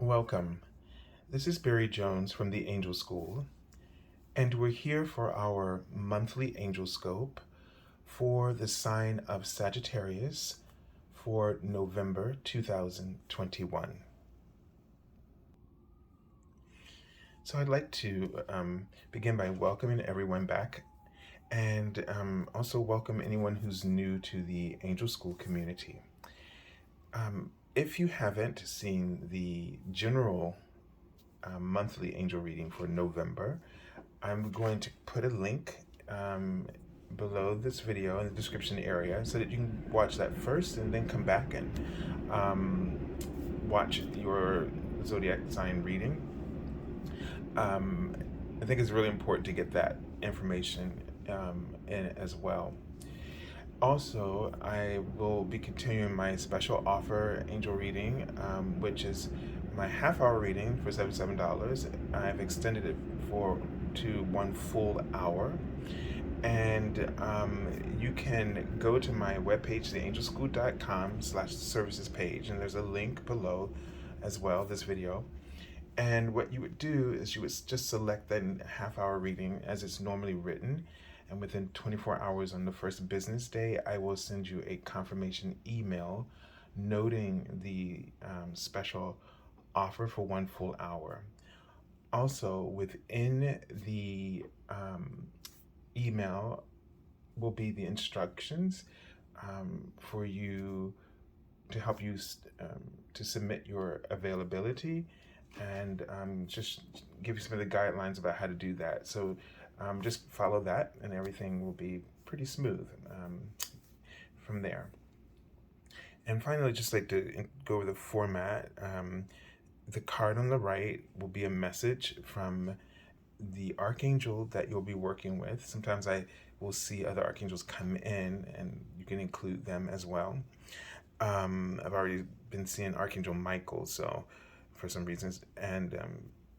Welcome. This is Barry Jones from the Angel School, and we're here for our monthly Angelscope for the sign of Sagittarius for November 2021. So I'd like to begin by welcoming everyone back and also welcome anyone who's new to the Angel School community. If you haven't seen the general monthly angel reading for November, I'm going to put a link below this video in the description area so that you can watch that first and then come back and watch your zodiac sign reading. I think it's really important to get that information in as well. Also, I will be continuing my special offer angel reading, which is my half-hour reading for $77. I've extended it to 1 full hour, and you can go to my webpage, theangelschool.com/services page, and there's a link below as well, this video. And what you would do is you would just select that half-hour reading as it's normally written, and within 24 hours on the first business day, I will send you a confirmation email noting the special offer for 1 full hour. Also, within the email will be the instructions for you to help you to submit your availability, and just give you some of the guidelines about how to do that. So just follow that and everything will be pretty smooth from there. And finally, just like to go over the format. The card on the right will be a message from the archangel that you'll be working with. Sometimes I will see other archangels come in and you can include them as well. I've already been seeing Archangel Michael, so for some reasons, and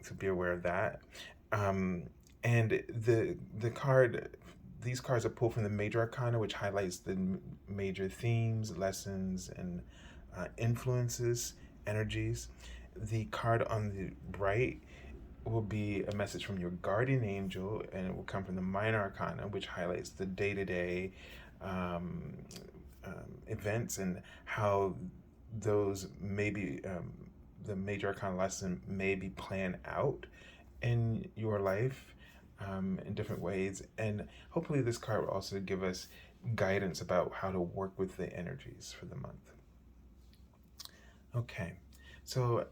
so be aware of that. And these cards are pulled from the Major Arcana, which highlights the major themes, lessons, and influences, energies. The card on the right will be a message from your guardian angel, and it will come from the Minor Arcana, which highlights the day-to-day events and how those maybe the Major Arcana lesson may be planned out in your life in different ways. And hopefully this card will also give us guidance about how to work with the energies for the month. Okay, so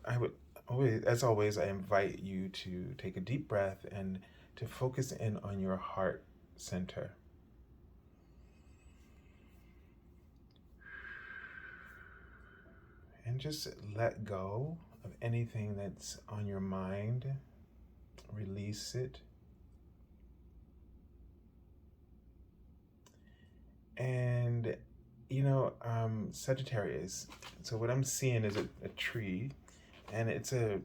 as always, I invite you to take a deep breath and to focus in on your heart center. And just let go of anything that's on your mind. Release it. And, Sagittarius. So what I'm seeing is a tree, and it's a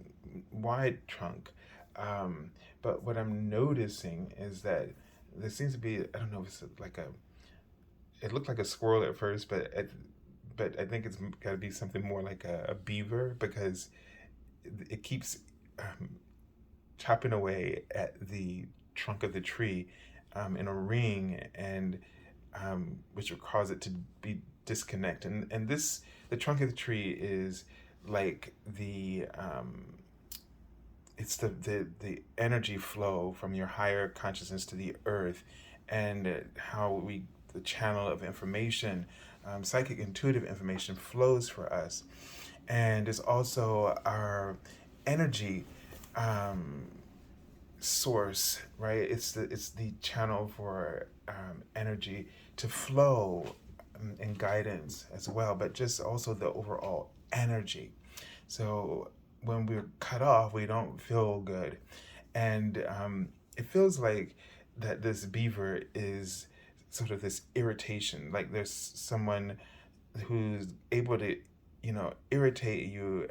wide trunk. But what I'm noticing is that there seems to be, I don't know if it's it looked like a squirrel at first, but I think it's got to be something more like a beaver, because it keeps chopping away at the trunk of the tree in a ring, and which will cause it to be disconnected. And the trunk of the tree is like it's the energy flow from your higher consciousness to the earth, and how the channel of information, psychic intuitive information flows for us. And it's also our energy source, right? It's the channel for energy to flow and guidance as well, but just also the overall energy. So when we're cut off, we don't feel good. And it feels like that this beaver is sort of this irritation, like there's someone who's able to, irritate you,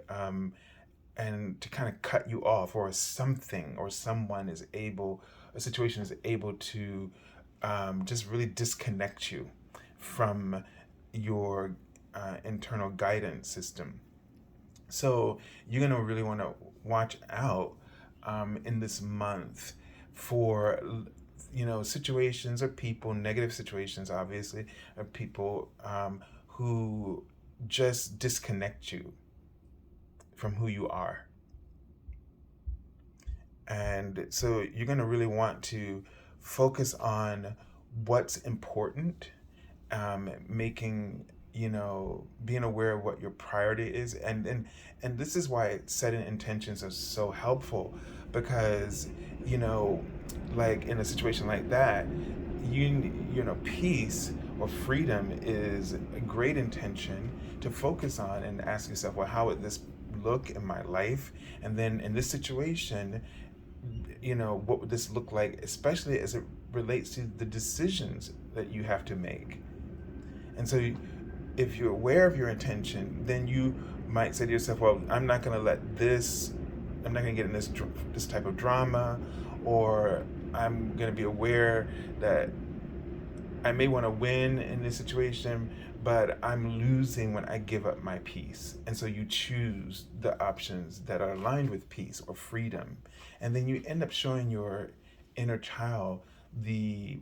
and to kind of cut you off, or something or someone is able, a situation is able to just really disconnect you from your internal guidance system. So you're going to really want to watch out in this month for, situations or people, negative situations, obviously, or people who just disconnect you from who you are. And so you're going to really want to focus on what's important, making, being aware of what your priority is. And this is why setting intentions are so helpful, because, you know, like in a situation like that, peace or freedom is a great intention to focus on and ask yourself, well, how would this look in my life? And then in this situation, what would this look like, especially as it relates to the decisions that you have to make. And so if you're aware of your intention, then you might say to yourself, well, I'm not going to get in this type of drama, or I'm going to be aware that I may want to win in this situation, but I'm losing when I give up my peace. And so you choose the options that are aligned with peace or freedom. And then you end up showing your inner child the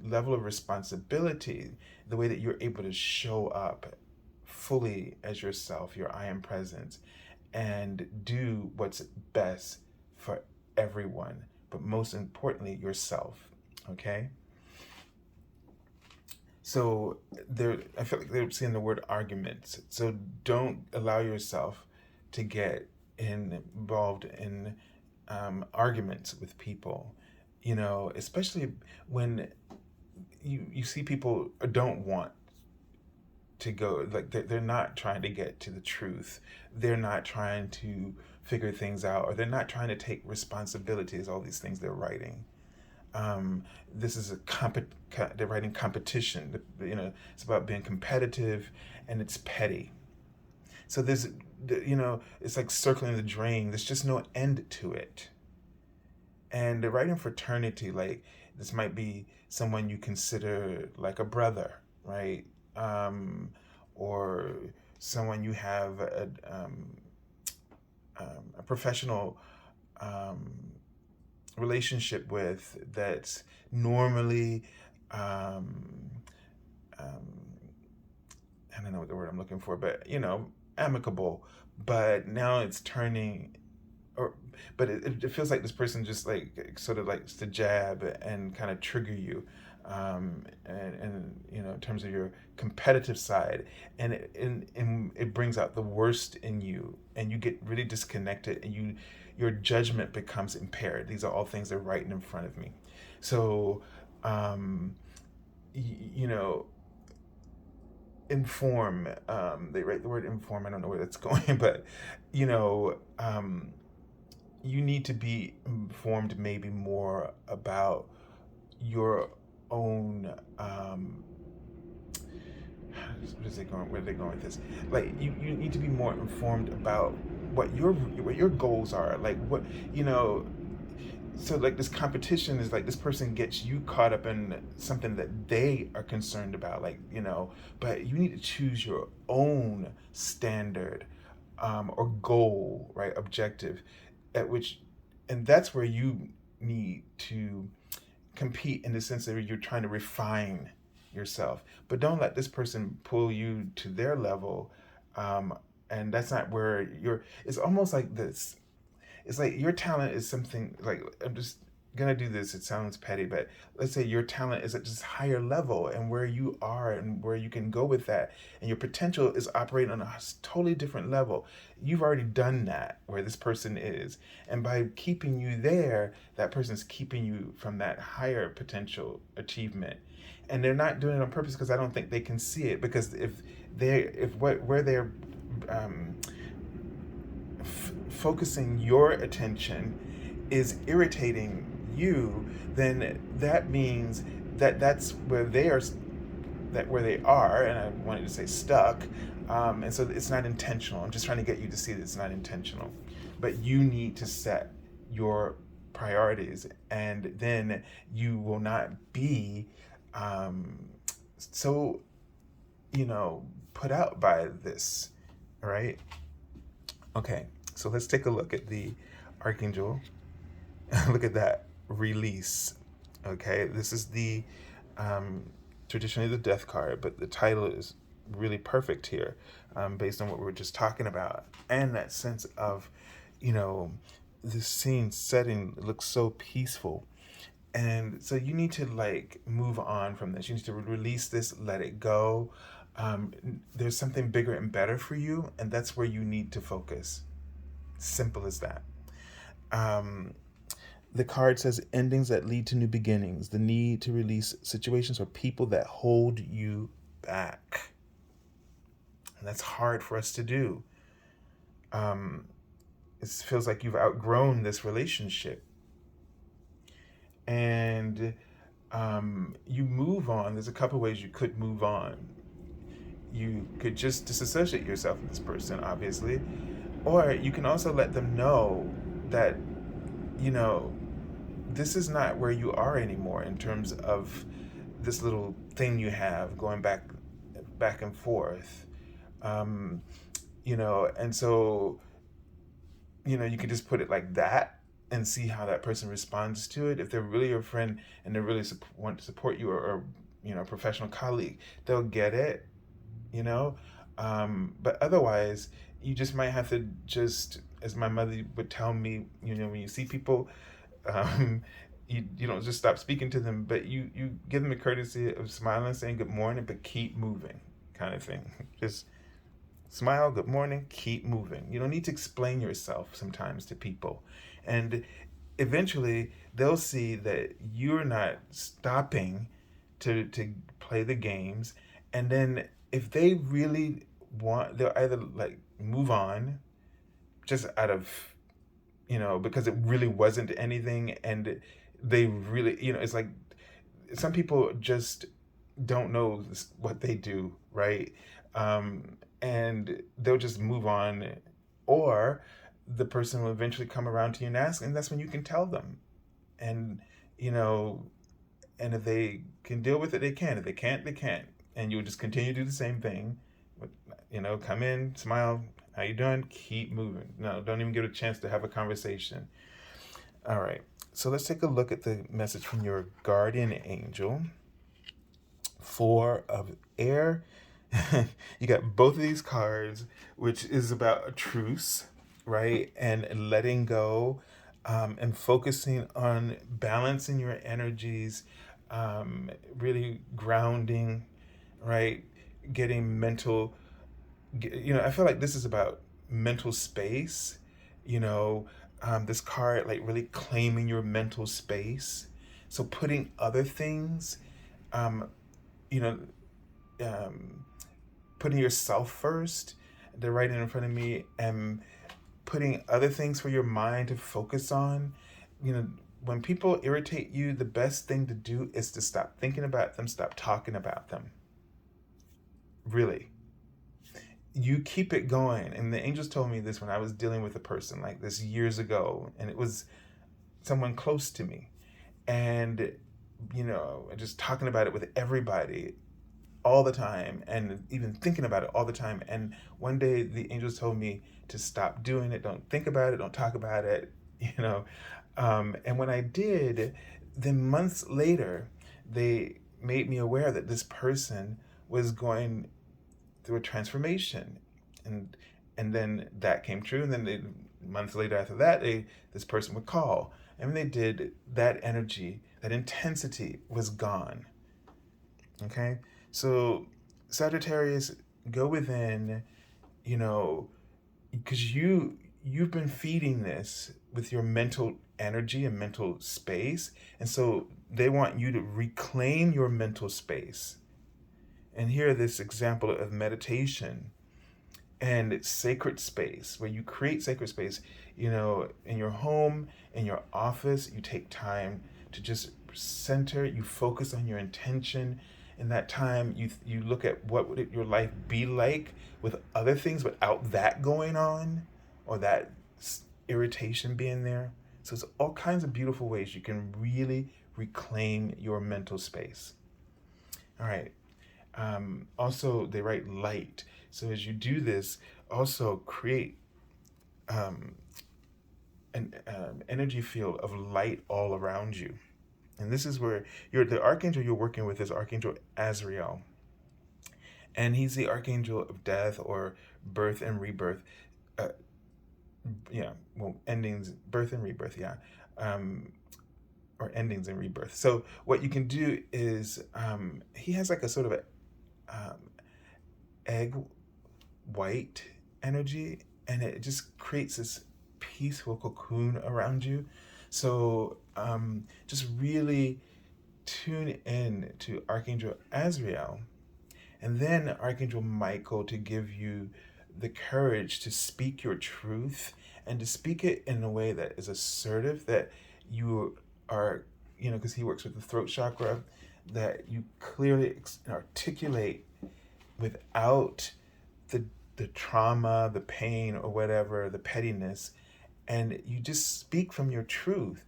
level of responsibility, the way that you're able to show up fully as yourself, your I am presence, and do what's best for everyone, but most importantly, yourself. Okay? So I feel like they're seeing the word arguments. So don't allow yourself to get involved in arguments with people, especially when you see people don't want to go, like they're not trying to get to the truth. They're not trying to figure things out, or they're not trying to take responsibilities, all these things they're writing. This is they're writing competition. It's about being competitive, and it's petty. So it's like circling the drain. There's just no end to it. And they're writing fraternity, like this might be someone you consider like a brother, right? Or someone you have a professional relationship with, that's normally I don't know what the word I'm looking for, but amicable. But now it's turning, but it feels like this person just like sort of likes to jab and kind of trigger you, and in terms of your competitive side, and it brings out the worst in you, and you get really disconnected, and your judgment becomes impaired. These are all things that are right in front of me. So, you know, inform. They write the word inform. I don't know where that's going, but you know, you need to be informed maybe more about your own. What is it going? Where are they going with this? Like you need to be more informed about what your goals are. Like what you know. So like this competition is like this person gets you caught up in something that they are concerned about, like but you need to choose your own standard, or goal, right, objective, at which, and that's where you need to compete, in the sense that you're trying to refine yourself, but don't let this person pull you to their level, and that's not where it's almost like this. It's like your talent is something like, I'm just gonna do this. It sounds petty, but let's say your talent is at just higher level, and where you are and where you can go with that, and your potential is operating on a totally different level. You've already done that where this person is, and by keeping you there, that person's keeping you from that higher potential achievement. And they're not doing it on purpose, because I don't think they can see it, because if where they're um, focusing your attention is irritating you, then that means that that's where they are, and I wanted to say stuck, and so it's not intentional. I'm just trying to get you to see that it's not intentional, but you need to set your priorities, and then you will not be so put out by this, right? Okay, so let's take a look at the Archangel. Look at that release. Okay, this is the traditionally the death card, but the title is really perfect here, based on what we were just talking about, and that sense of, you know, the scene setting looks so peaceful. And so you need to like move on from this. You need to release this, let it go. There's something bigger and better for you, and that's where you need to focus. Simple as that. Um, the card says endings that lead to new beginnings, the need to release situations or people that hold you back. And that's hard for us to do. It feels like you've outgrown this relationship. And you move on. There's a couple ways you could move on. You could just disassociate yourself from this person, obviously. Or you can also let them know that, you know, this is not where you are anymore in terms of this little thing you have going back and forth. Um, and so, you can just put it like that and see how that person responds to it. If they're really your friend and they really want to support you, or a professional colleague, they'll get it, you know. But otherwise, you just might have to just, as my mother would tell me, when you see people, um, you don't just stop speaking to them, but you give them the courtesy of smiling, saying good morning, but keep moving, kind of thing. Just smile, good morning, keep moving. You don't need to explain yourself sometimes to people. And eventually they'll see that you're not stopping to play the games. And then if they really want, they'll either like move on just out of, because it really wasn't anything. And they really, it's like some people just don't know what they do, right? And they'll just move on, or the person will eventually come around to you and ask, and that's when you can tell them. And you know and if they can deal with it, they can. If they can't, they can't. And you'll just continue to do the same thing. Come in, smile, how you doing, keep moving. No, don't even get a chance to have a conversation. All right, so let's take a look at the message from your guardian angel. 4 of air. You got both of these cards, which is about a truce, right? And letting go, and focusing on balancing your energies, really grounding, right? Getting mental, I feel like this is about mental space, this card, like really claiming your mental space. So putting other things, um, you know, um, putting yourself first. They're right in front of me, and putting other things for your mind to focus on. When people irritate you, the best thing to do is to stop thinking about them, stop talking about them. Really. You keep it going. And the angels told me this when I was dealing with a person like this years ago, and it was someone close to me. And, just talking about it with everybody all the time, and even thinking about it all the time. And one day the angels told me to stop doing it. Don't think about it. Don't talk about it. And when I did, then months later, they made me aware that this person was going through a transformation, and then that came true. And then months later after that, this person would call, and when they did, that energy, that intensity was gone. Okay, so Sagittarius, go within, because you've been feeding this with your mental energy and mental space, and so they want you to reclaim your mental space. And here, this example of meditation and it's sacred space, where you create sacred space, in your home, in your office. You take time to just center, you focus on your intention. In that time, you look at what would your life be like with other things without that going on, or that irritation being there. So it's all kinds of beautiful ways you can really reclaim your mental space. All right. Also, they write light. So as you do this, also create um, an energy field of light all around you. And this is where the archangel you're working with is Archangel Azrael. And he's the archangel of death or birth and rebirth. Uh, yeah, well, endings, birth and rebirth, yeah. Or endings and rebirth. So what you can do is, he has like a sort of a egg white energy, and it just creates this peaceful cocoon around you. So just really tune in to Archangel Azrael, and then Archangel Michael to give you the courage to speak your truth and to speak it in a way that is assertive, that you are, because he works with the throat chakra, that you clearly articulate without the trauma, the pain, or whatever, the pettiness, and you just speak from your truth.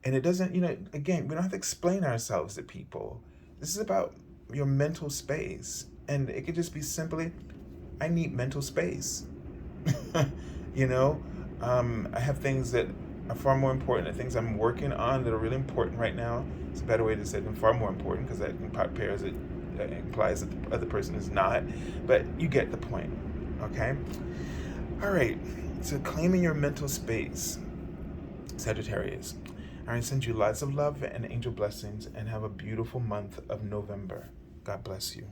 And it doesn't, again, we don't have to explain ourselves to people. This is about your mental space. And it could just be simply, I need mental space. I have things that are far more important, things I'm working on that are really important right now. It's a better way to say them, far more important, because that implies that the other person is not. But you get the point, okay? All right, so claiming your mental space, Sagittarius. I send you lots of love and angel blessings, and have a beautiful month of November. God bless you.